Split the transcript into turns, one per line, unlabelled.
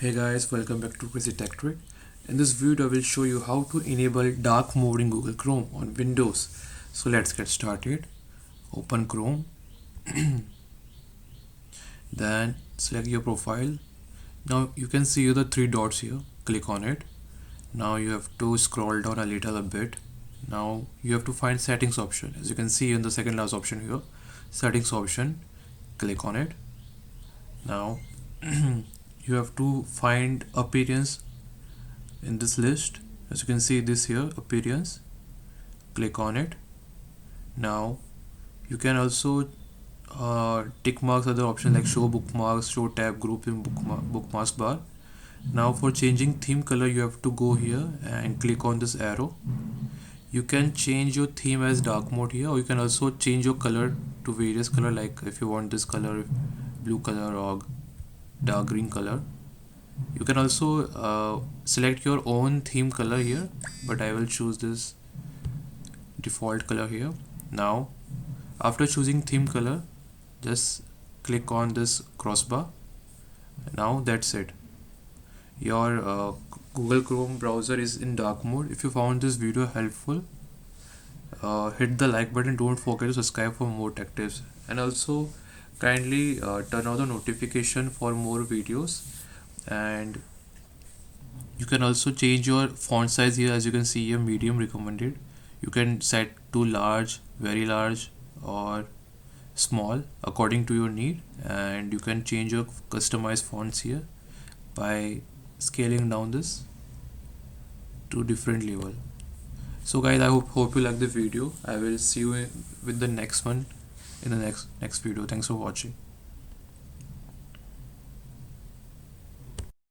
Hey guys, welcome back to Crazy Tech Trick. In this video, I will show you how to enable dark mode in Google Chrome on Windows. So let's get started. Open Chrome, then select your profile. Now you can see the three dots here. Click on it. Now you have to scroll down a little bit. Now you have to find settings option. As you can see in the second last option here, settings option. Click on it. Now you have to find appearance in this list. As you can see this here, appearance. Click on it. Now you can also tick marks other options like show bookmarks, show tab group in bookmarks bar. Now for changing theme color, you have to go here and click on this arrow. You can change your theme as dark mode here, or you can also change your color to various color, like if you want this color, blue color or dark green color. You can also select your own theme color here, but I will choose this default color here. Now after choosing theme color, just click on this crossbar. Now that's it, your Google Chrome browser is in dark mode. If you found this video helpful, hit the like button. Don't forget to subscribe for more tech tips, and also kindly turn on the notification for more videos. And you can also change your font size here. As you can see here, medium recommended. You can set to large, very large, or small according to your need, and you can change your customized fonts here by scaling down this to different level. So guys, I hope you like the video. I will see you with the next one in the next video. Thanks for watching.